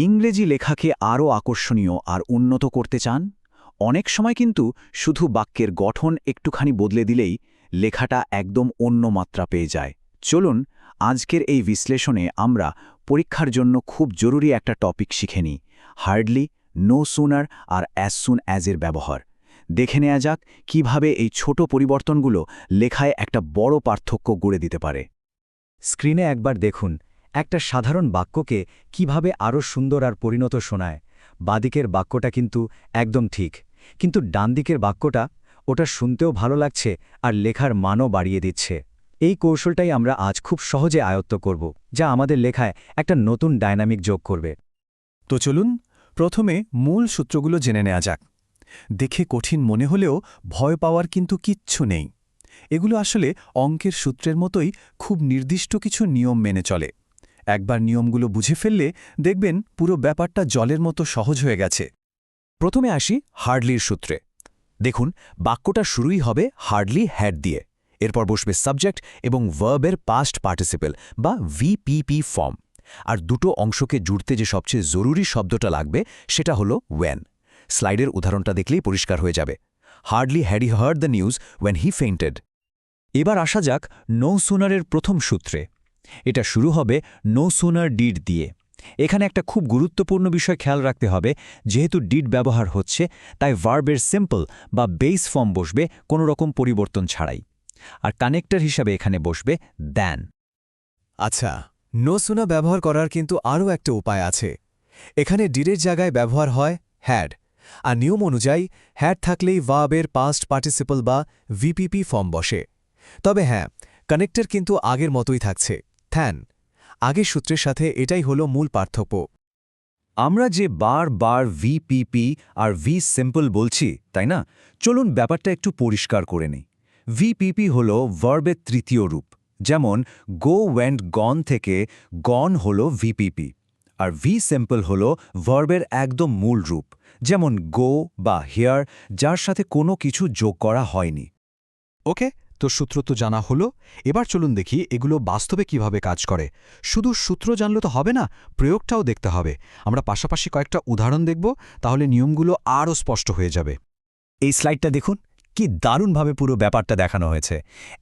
ইংরেজি লেখাকে আরও আকর্ষণীয় আর উন্নত করতে চান? অনেক সময় কিন্তু শুধু বাক্যের গঠন একটুখানি বদলে দিলেই লেখাটা একদম অন্য মাত্রা পেয়ে যায়। চলুন আজকের এই বিশ্লেষণে আমরা পরীক্ষার জন্য খুব জরুরি একটা টপিক শিখে নিই, হার্ডলি, নো সুনার আর অ্যাজ সুন অ্যাজের ব্যবহার। দেখে নেওয়া যাক কিভাবে এই ছোট পরিবর্তনগুলো লেখায় একটা বড় পার্থক্য গড়ে দিতে পারে। স্ক্রিনে একবার দেখুন একটা সাধারণ বাক্যকে কিভাবে আরও সুন্দর আর পরিণত শোনায়। বাদিকের বাক্যটা কিন্তু একদম ঠিক, কিন্তু ডান দিকের বাক্যটা ওটা শুনতেও ভালো লাগছে আর লেখার মানও বাড়িয়ে দিচ্ছে। এই কৌশলটাই আমরা আজ খুব সহজে আয়ত্ত করব, যা আমাদের লেখায় একটা নতুন ডায়নামিক যোগ করবে। তো চলুন প্রথমে মূল সূত্রগুলো জেনে নেওয়া যাক। দেখে কঠিন মনে হলেও ভয় পাওয়ার কিন্তু কিচ্ছু নেই। এগুলো আসলে অঙ্কের সূত্রের মতোই খুব নির্দিষ্ট কিছু নিয়ম মেনে চলে। একবার নিয়মগুলো বুঝে ফেললে দেখবেন পুরো ব্যাপারটা জলের মতো সহজ হয়ে গেছে। প্রথমে আসি হার্ডলির সূত্রে। দেখুন, বাক্যটা শুরুই হবে হার্ডলি হ্যাড দিয়ে, এরপর বসবে সাবজেক্ট এবং ভার্বের পাস্ট পার্টিসিপল বা ভিপিপি ফর্ম। আর দুটো অংশকে জুড়তে যে সবচেয়ে জরুরি শব্দটা লাগবে সেটা হলো ওয়েন। স্লাইডের উদাহরণটা দেখলেই পরিষ্কার হয়ে যাবে। Hardly had he heard the news when he fainted. এবার আসা যাক নো সুনারের প্রথম সূত্রে। এটা শুরু হবে নো সুনার ডিড দিয়ে। এখানে একটা খুব গুরুত্বপূর্ণ বিষয় খেয়াল রাখতে হবে, যেহেতু ডিড ব্যবহার হচ্ছে তাই ভার্বের সিম্পল বা বেস ফর্ম বসবে কোনো রকম পরিবর্তন ছাড়াই। আর কানেক্টর হিসাবে এখানে বসবে দ্যান। আচ্ছা, নো সুনা ব্যবহার করার কিন্তু আরও একটা উপায় আছে। এখানে ডিডের জায়গায় ব্যবহার হয় হ্যাড, আর নিয়ম অনুযায়ী হ্যাড থাকলেই ভার্বের পাস্ট পার্টিসিপল বা ভিপিপি ফর্ম বসে। তবে হ্যাঁ, কানেক্টর কিন্তু আগের মতোই থাকছে, থ্যান। আগের সূত্রের সাথে এটাই হলো মূল পার্থক্য। আমরা যে বার ভিপিপি আর ভি সিম্পল বলছি, তাই না? চলুন ব্যাপারটা একটু পরিষ্কার করে নিই। ভিপিপি হল ভার্বের তৃতীয় রূপ, যেমন গো ওয়েন্ট গন থেকে গন হল ভিপিপি। আর ভি সিম্পল হল ভার্বের একদম মূল রূপ, যেমন গো বা হিয়ার, যার সাথে কোনো কিছু যোগ করা হয়নি। ওকে, তো সূত্র তো জানা হলো। এবার চলুন দেখি এগুলো বাস্তবে কিভাবে কাজ করে। শুধু সূত্র জানলে তো হবে না, প্রয়োগটাও দেখতে হবে। আমরা পাশাপাশি কয়েকটা উদাহরণ দেখব, তাহলে নিয়মগুলো আরও স্পষ্ট হয়ে যাবে। এই স্লাইডটা দেখুন, কি দারুণভাবে পুরো ব্যাপারটা দেখানো হয়েছে।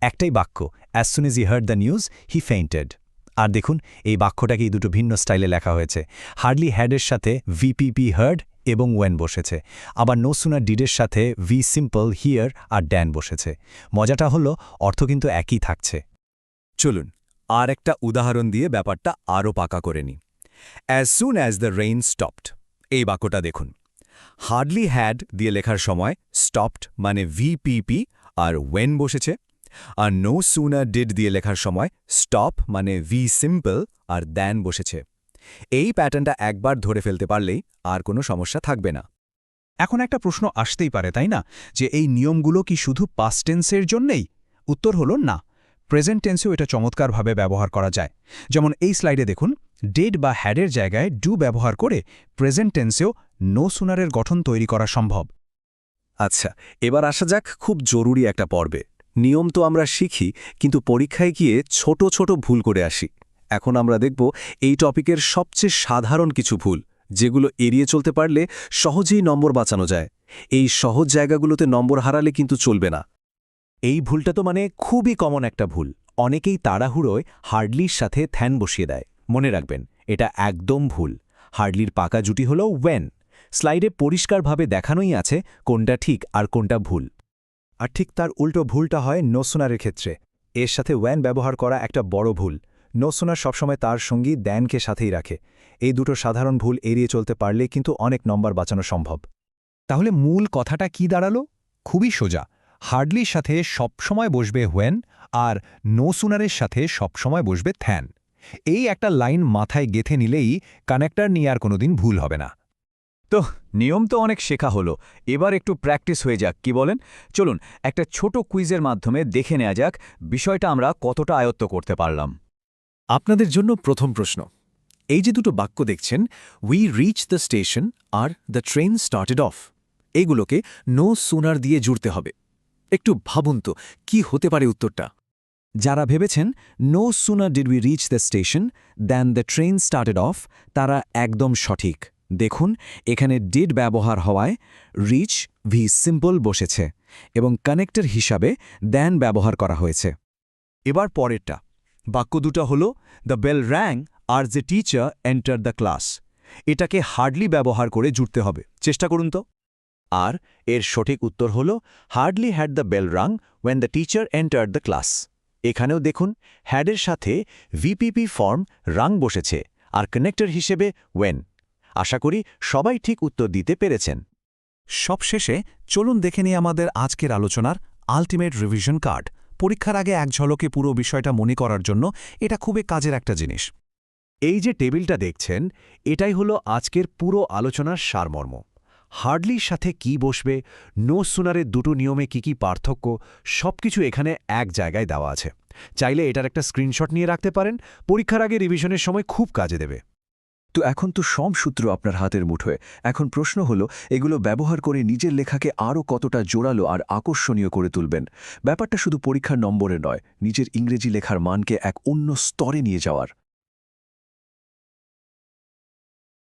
একটাই বাক্য, as soon as he heard the news he fainted. আর দেখুন এই বাক্যটাকেই দুটো ভিন্ন স্টাইলে লেখা হয়েছে। হার্ডলি হ্যাডের সাথে ভিপিপি হার্ড এবং ওয়েন বসেছে, আবার নো সুনার ডিডের সাথে ভি সিম্পল হিয়ার আর ড্যান বসেছে। মজাটা হলো অর্থ কিন্তু একই থাকছে। চলুন আর একটা উদাহরণ দিয়ে ব্যাপারটা আরও পাকা করে নিই। As soon as the rain stopped, এই বাক্যটা দেখুন। হার্ডলি হ্যাড দিয়ে লেখার সময় স্টপড মানে ভিপিপি আর ওয়েন বসেছে, আর নো সুনার ডিড দিয়ে লেখার সময় স্টপ মানে ভি সিম্পল আর দ্যান বসেছে। এই প্যাটার্নটা একবার ধরে ফেলতে পারলেই আর কোনো সমস্যা থাকবে না। এখন একটা প্রশ্ন আসতেই পারে, তাই না, যে এই নিয়মগুলো কি শুধু পাস্ট টেন্সের জন্যেই? উত্তর হলো না, প্রেজেন্ট টেন্সেও এটা চমৎকারভাবে ব্যবহার করা যায়। যেমন এই স্লাইডে দেখুন, ডেড বা হ্যাডের জায়গায় ডু ব্যবহার করে প্রেজেন্ট টেন্সেও নো সুনারের গঠন তৈরি করা সম্ভব। আচ্ছা, এবার আসা যাক খুব জরুরি একটা পর্বে। নিয়ম তো আমরা শিখি, কিন্তু পরীক্ষায় গিয়ে ছোট ছোট ভুল করে আসি। এখন আমরা দেখব এই টপিকের সবচেয়ে সাধারণ কিছু ভুল, যেগুলো এড়িয়ে চলতে পারলে সহজেই নম্বর বাঁচানো যায়। এই সহজ জায়গাগুলোতে নম্বর হারালে কিন্তু চলবে না। এই ভুলটা তো মানে খুবই কমন একটা ভুল। অনেকেই তাড়াহুড়োয় হার্ডলির সাথে থ্যান বসিয়ে দেয়। মনে রাখবেন, এটা একদম ভুল। হার্ডলির পাকা জুটি হল ওয়েন। স্লাইডে পরিষ্কারভাবে দেখানোই আছে কোনটা ঠিক আর কোনটা ভুল। আর ঠিক তার উল্টো ভুলটা হয় নো সুনারের ক্ষেত্রে। এর সাথে ওয়েন ব্যবহার করা একটা বড় ভুল। নো সুনার সবসময় তার সঙ্গী দ্যানকে সাথেই রাখে। এই দুটো সাধারণ ভুল এড়িয়ে চলতে পারলে কিন্তু অনেক নম্বর বাঁচানো সম্ভব। তাহলে মূল কথাটা কি দাঁড়ালো? খুবই সোজা। হার্ডলির সাথে সবসময় বসবে হোয়েন, আর নো সুনারের সাথে সবসময় বসবে থ্যান। এই একটা লাইন মাথায় গেঁথে নিলেই কানেক্টর নিয়ে আর কোনোদিন ভুল হবে না। তো নিয়ম তো অনেক শেখা হলো, এবার একটু প্র্যাকটিস হয়ে যাক, কি বলেন? চলুন একটা ছোট কুইজের মাধ্যমে দেখে নেওয়া যাক বিষয়টা আমরা কতটা আয়ত্ত করতে পারলাম। আপনাদের জন্য প্রথম প্রশ্ন। এই যে দুটো বাক্য দেখছেন, we reach the station are the train started of, এইগুলোকে নো সুনার দিয়ে জুড়তে হবে। একটু ভাবুন তো কি হতে পারে উত্তরটা। যারা ভেবেছেন no sooner did we reach the station than the train started off, তারা একদম সঠিক। দেখুন এখানে ডিড ব্যবহার হওয়ায় রিচ ভি সিম্পল বসেছে এবং কানেক্টর হিসাবে দ্যান ব্যবহার করা হয়েছে। এবার পরেরটা, বাক্য দুটা হলো দ্য বেল র্যাং আর the teacher enter the class. এটাকে হার্ডলি ব্যবহার করে জুড়তে হবে, চেষ্টা করুন তো। আর এর সঠিক উত্তর হল hardly had the bell rang when the teacher entered the class. এখানেও দেখুন হ্যাডের সাথে ভিপিপি ফর্ম রাং বসেছে আর কানেক্টর হিসেবে ওয়েন। আশা করি সবাই ঠিক উত্তর দিতে পেরেছেন। সবশেষে চলুন দেখে নিই আমাদের আজকের আলোচনার আলটিমেট রিভিশন কার্ড। পরীক্ষার আগে এক ঝলকে পুরো বিষয়টা মনে করার জন্য এটা খুবই কাজের একটা জিনিস। এই যে টেবিলটা দেখছেন, এটাই হলো আজকের পুরো আলোচনার সারমর্ম। হার্ডলির সাথে কি বসবে, নো সুনারের দুটো নিয়মে কি পার্থক্য, সবকিছু এখানে এক জায়গায় দেওয়া আছে। চাইলে এটার একটা স্ক্রিনশট নিয়ে রাখতে পারেন, পরীক্ষার আগে রিভিশনের সময় খুব কাজে দেবে। তো এখন তো সব সূত্র আপনার হাতের মুঠোয়। এখন প্রশ্ন হলো এগুলো ব্যবহার করে নিজের লেখাকে আরও কতটা জোরালো আর আকর্ষণীয় করে তুলবেন। ব্যাপারটা শুধু পরীক্ষার নম্বরে নয়, নিজের ইংরেজি লেখার মানকে এক অন্য স্তরে নিয়ে যাওয়ার।